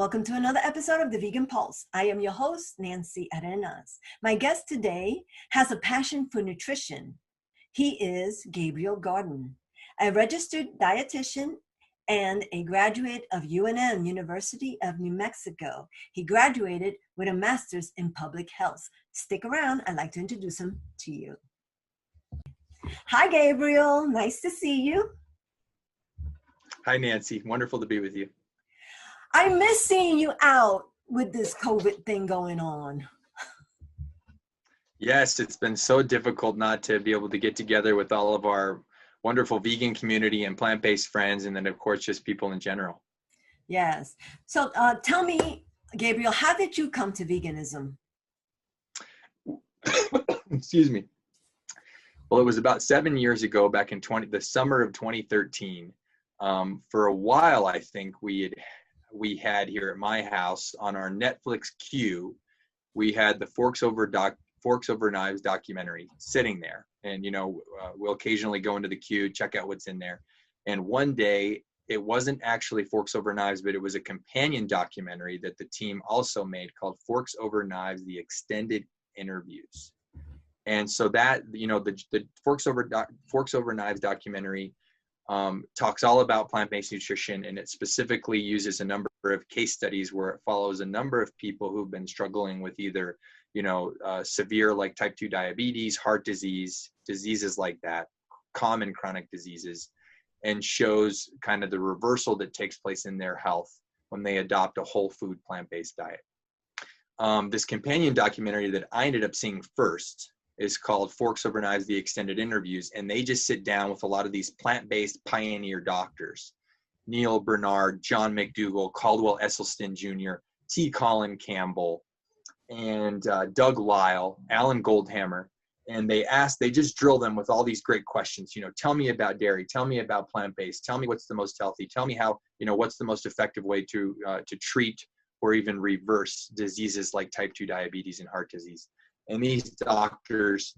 welcome to another episode of The Vegan Pulse. I am your host, Nancy Arenas. My guest today has a passion for nutrition. He is Gabriel Gaarden, a registered dietitian and a graduate of UNM, University of New Mexico. He graduated with a master's in public health. Stick around, I'd like to introduce him to you. Hi, Gabriel. Nice to see you. Hi, Nancy. Wonderful to be with you. I miss seeing you out with this COVID thing going on. Yes, it's been so difficult not to be able to get together with all of our wonderful vegan community and plant-based friends, and then, of course, just people in general. Yes. So tell me, Gabriel, how did you come to veganism? Excuse me. Well, it was about 7 years ago, back in the summer of 2013. For a while, I think we had here at my house on our Netflix queue, we had the Forks Over Knives documentary sitting there. And, we'll occasionally go into the queue, check out what's in there. And one day, it wasn't actually Forks Over Knives, but it was a companion documentary that the team also made called Forks Over Knives, the Extended Interviews. And so that, the Forks Over Knives documentary talks all about plant-based nutrition, and it specifically uses a number of case studies where it follows a number of people who've been struggling with either, severe like type 2 diabetes, heart disease, diseases like that, common chronic diseases, and shows kind of the reversal that takes place in their health when they adopt a whole food plant-based diet. This companion documentary that I ended up seeing first is called Forks Over Knives, the Extended Interviews, and they just sit down with a lot of these plant-based pioneer doctors, Neil Bernard, John McDougall, Caldwell Esselstyn Jr., T. Colin Campbell, and Doug Lyle, Alan Goldhammer, and they just drill them with all these great questions. Tell me about dairy, tell me about plant-based, tell me what's the most healthy, tell me how, what's the most effective way to treat or even reverse diseases like type 2 diabetes and heart disease. And these doctors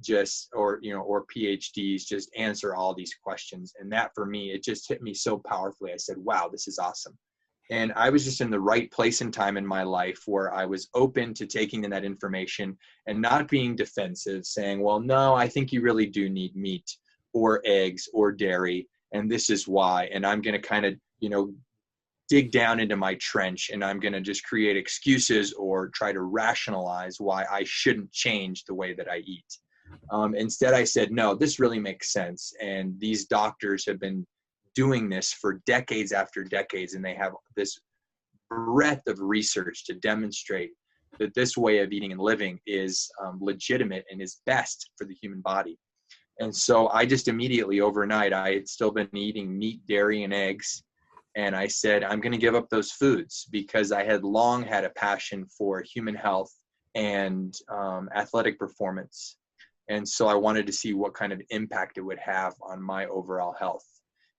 or PhDs just answer all these questions. And that, for me, it just hit me so powerfully. I said, wow, this is awesome. And I was just in the right place and time in my life where I was open to taking in that information and not being defensive, saying, well, no, I think you really do need meat or eggs or dairy, and this is why. And I'm going to kind of, dig down into my trench, and I'm going to just create excuses or try to rationalize why I shouldn't change the way that I eat. Instead, I said, no, this really makes sense. And these doctors have been doing this for decades after decades, and they have this breadth of research to demonstrate that this way of eating and living is legitimate and is best for the human body. And so I just immediately, overnight, I had still been eating meat, dairy, and eggs. And I said, I'm going to give up those foods because I had long had a passion for human health and athletic performance. And so I wanted to see what kind of impact it would have on my overall health.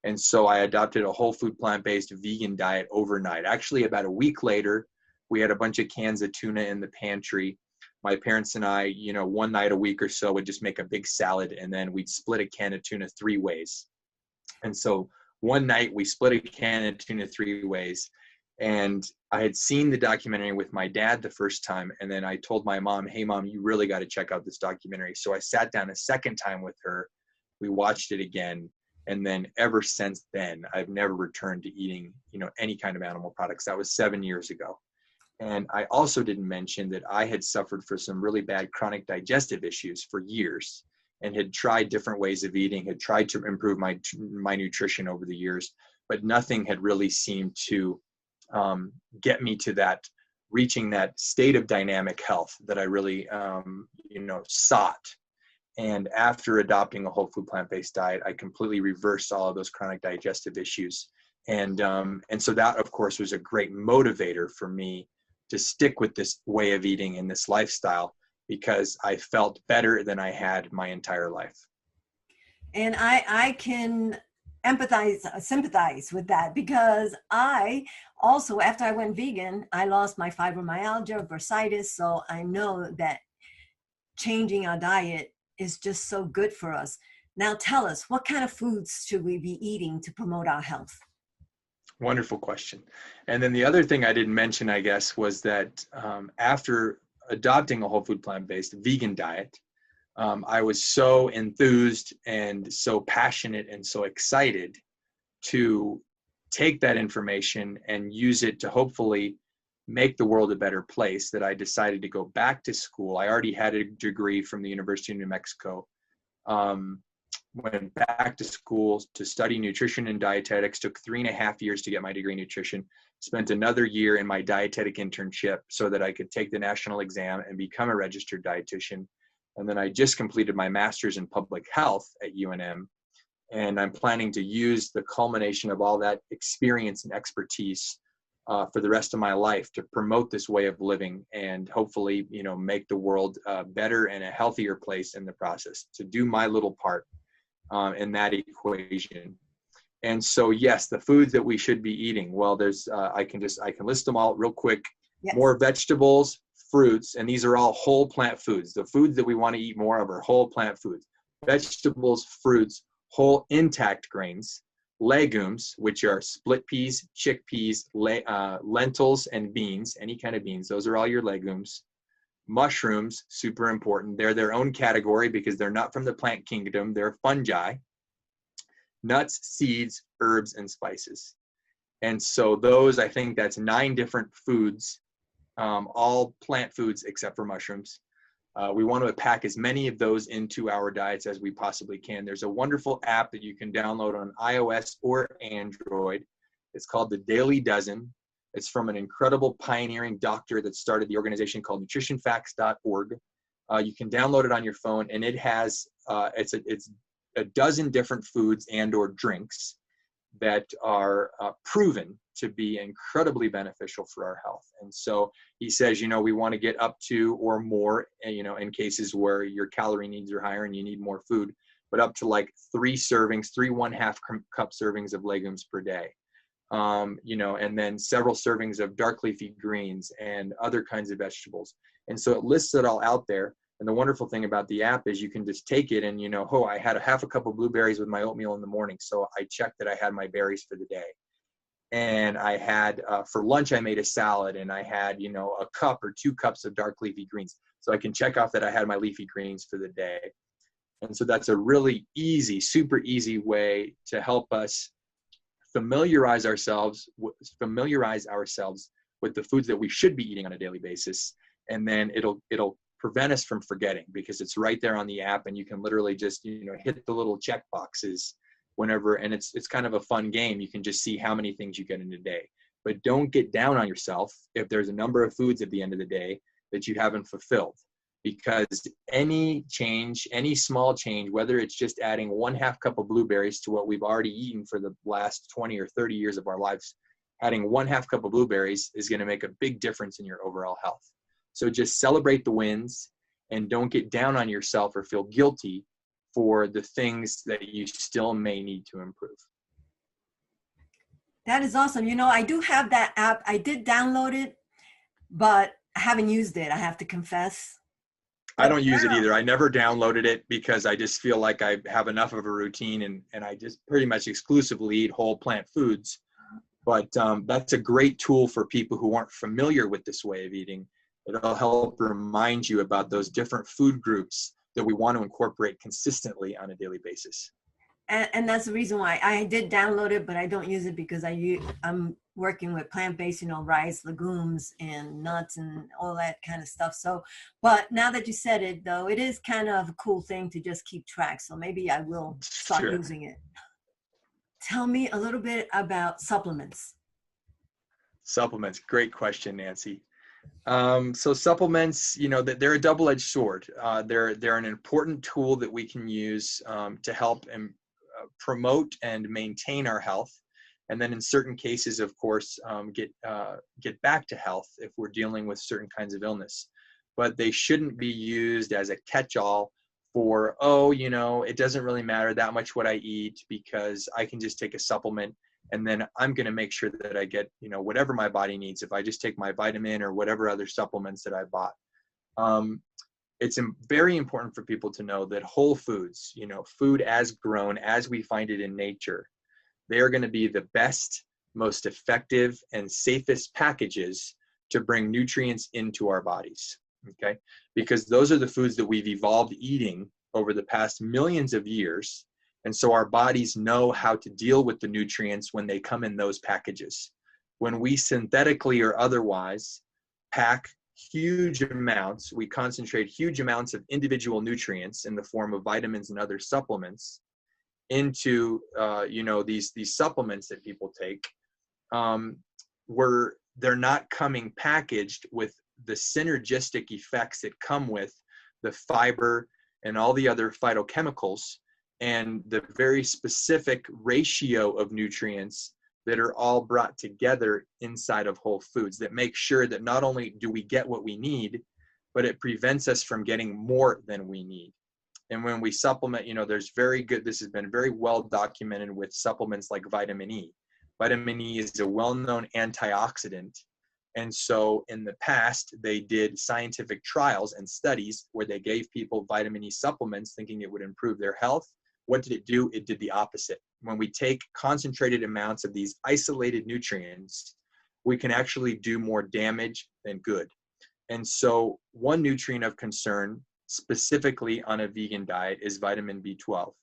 And so I adopted a whole food plant-based vegan diet overnight. Actually, about a week later, we had a bunch of cans of tuna in the pantry. My parents and I, one night a week or so would just make a big salad, and then we'd split a can of tuna 3 ways. And so one night we split a can of tuna 3 ways, and I had seen the documentary with my dad the first time. And then I told my mom, hey mom, you really got to check out this documentary. So I sat down a second time with her. We watched it again. And then ever since then, I've never returned to eating, any kind of animal products. That was 7 years ago. And I also didn't mention that I had suffered for some really bad chronic digestive issues for years, and had tried different ways of eating, had tried to improve my nutrition over the years, but nothing had really seemed to get me to reaching that state of dynamic health that I really, sought. And after adopting a whole food plant-based diet, I completely reversed all of those chronic digestive issues. And so that, of course, was a great motivator for me to stick with this way of eating and this lifestyle, because I felt better than I had my entire life. And I can sympathize with that, because I also, after I went vegan, I lost my fibromyalgia, bursitis. So I know that changing our diet is just so good for us. Now tell us, what kind of foods should we be eating to promote our health? Wonderful question. And then the other thing I didn't mention, I guess, was that after adopting a whole food plant-based vegan diet, I was so enthused and so passionate and so excited to take that information and use it to hopefully make the world a better place that I decided to go back to school. I already had a degree from the University of New Mexico. Went back to school to study nutrition and dietetics, took 3.5 years to get my degree in nutrition, spent another year in my dietetic internship so that I could take the national exam and become a registered dietitian. And then I just completed my master's in public health at UNM. And I'm planning to use the culmination of all that experience and expertise for the rest of my life to promote this way of living and hopefully, make the world better and a healthier place in the process, to do my little part in that equation. And so, yes, the foods that we should be eating. Well, there's I can list them all real quick. Yes. More vegetables, fruits, and these are all whole plant foods. The foods that we want to eat more of are whole plant foods. Vegetables, fruits, whole intact grains, legumes, which are split peas, chickpeas, lentils, and beans, any kind of beans. Those are all your legumes. Mushrooms, super important. They're their own category because they're not from the plant kingdom. They're fungi. Nuts, seeds, herbs, and spices. And so those, I think that's 9 different foods, all plant foods except for mushrooms. We want to pack as many of those into our diets as we possibly can. There's a wonderful app that you can download on iOS or Android. It's called The Daily Dozen. It's from an incredible pioneering doctor that started the organization called nutritionfacts.org. You can download it on your phone, and it has it's a dozen different foods and or drinks that are proven to be incredibly beneficial for our health. And so he says, we want to get up to or more, in cases where your calorie needs are higher and you need more food, but up to like 3 servings, 3 1/2 cup servings of legumes per day. And then several servings of dark leafy greens and other kinds of vegetables. And so it lists it all out there. And the wonderful thing about the app is you can just take it and, I had a 1/2 cup of blueberries with my oatmeal in the morning. So I checked that I had my berries for the day. And I had, for lunch, I made a salad, and I had, a cup or 2 cups of dark leafy greens. So I can check off that I had my leafy greens for the day. And so that's a really easy, super easy way to help us familiarize ourselves with the foods that we should be eating on a daily basis. And then it'll prevent us from forgetting, because it's right there on the app, and you can literally just, hit the little check boxes whenever, and it's kind of a fun game. You can just see how many things you get in a day. But don't get down on yourself if there's a number of foods at the end of the day that you haven't fulfilled, because any change, any small change, whether it's just adding 1/2 cup of blueberries to what we've already eaten for the last 20 or 30 years of our lives, adding 1/2 cup of blueberries is going to make a big difference in your overall health. So just celebrate the wins and don't get down on yourself or feel guilty for the things that you still may need to improve. That is awesome. I do have that app. I did download it, but I haven't used it, I have to confess. I don't use it either. I never downloaded it because I just feel like I have enough of a routine, and I just pretty much exclusively eat whole plant foods. But that's a great tool for people who aren't familiar with this way of eating. It'll help remind you about those different food groups that we want to incorporate consistently on a daily basis. And that's the reason why I did download it, but I don't use it because I'm working with plant-based, rice, legumes, and nuts, and all that kind of stuff. So, but now that you said it, though, it is kind of a cool thing to just keep track. So maybe I will start using it. Tell me a little bit about supplements. Supplements, great question, Nancy. So supplements, they're a double-edged sword. They're an important tool that we can use to help and promote and maintain our health, and then in certain cases, of course, get back to health if we're dealing with certain kinds of illness. But they shouldn't be used as a catch-all for, it doesn't really matter that much what I eat, because I can just take a supplement and then I'm going to make sure that I get, whatever my body needs if I just take my vitamin or whatever other supplements that I bought. It's very important for people to know that whole foods, food as grown, as we find it in nature, they are going to be the best, most effective, and safest packages to bring nutrients into our bodies, okay? Because those are the foods that we've evolved eating over the past millions of years. And so our bodies know how to deal with the nutrients when they come in those packages. When we synthetically or otherwise pack huge amounts, we concentrate huge amounts of individual nutrients in the form of vitamins and other supplements into these supplements that people take, where they're not coming packaged with the synergistic effects that come with the fiber and all the other phytochemicals and the very specific ratio of nutrients that are all brought together inside of whole foods that make sure that not only do we get what we need, but it prevents us from getting more than we need. And when we supplement, this has been very well documented with supplements like vitamin E. Vitamin E is a well-known antioxidant. And so in the past, they did scientific trials and studies where they gave people vitamin E supplements thinking it would improve their health. What did it do? It did the opposite. When we take concentrated amounts of these isolated nutrients, we can actually do more damage than good. And so one nutrient of concern specifically on a vegan diet is vitamin B12.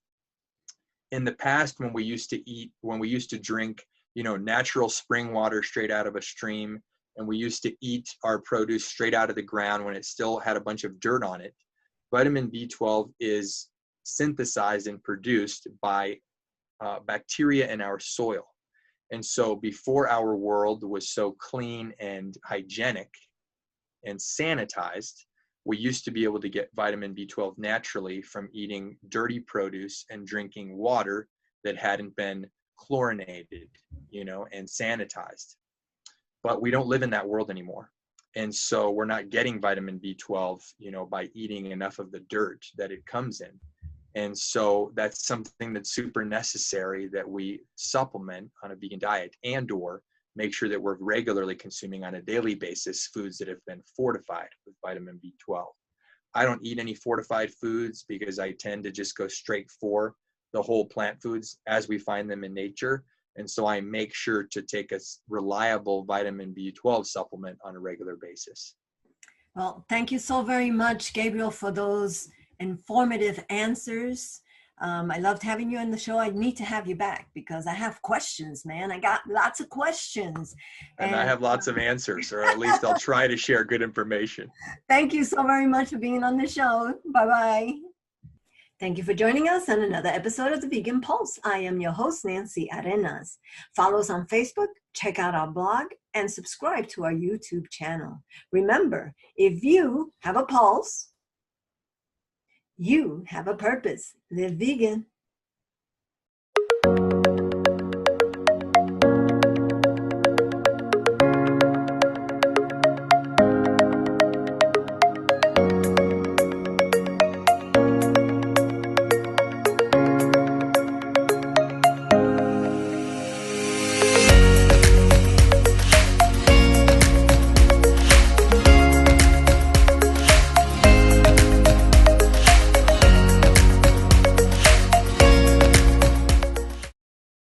In the past, when we used to drink, natural spring water straight out of a stream, and we used to eat our produce straight out of the ground when it still had a bunch of dirt on it, vitamin B12 is synthesized and produced by bacteria in our soil. And so before our world was so clean and hygienic and sanitized, we used to be able to get vitamin B12 naturally from eating dirty produce and drinking water that hadn't been chlorinated, and sanitized. But we don't live in that world anymore. And so we're not getting vitamin B12, by eating enough of the dirt that it comes in. And so that's something that's super necessary that we supplement on a vegan diet and/or make sure that we're regularly consuming on a daily basis foods that have been fortified with vitamin B12. I don't eat any fortified foods because I tend to just go straight for the whole plant foods as we find them in nature. And so I make sure to take a reliable vitamin B12 supplement on a regular basis. Well, thank you so very much, Gabriel, for those informative answers. I loved having you on the show. I need to have you back because I have questions, man. I got lots of questions. And I have lots of answers, or at least I'll try to share good information. Thank you so very much for being on the show. Bye-bye. Thank you for joining us on another episode of The Vegan Pulse. I am your host, Nancy Arenas. Follow us on Facebook, check out our blog, and subscribe to our YouTube channel. Remember, if you have a pulse, you have a purpose. Live vegan.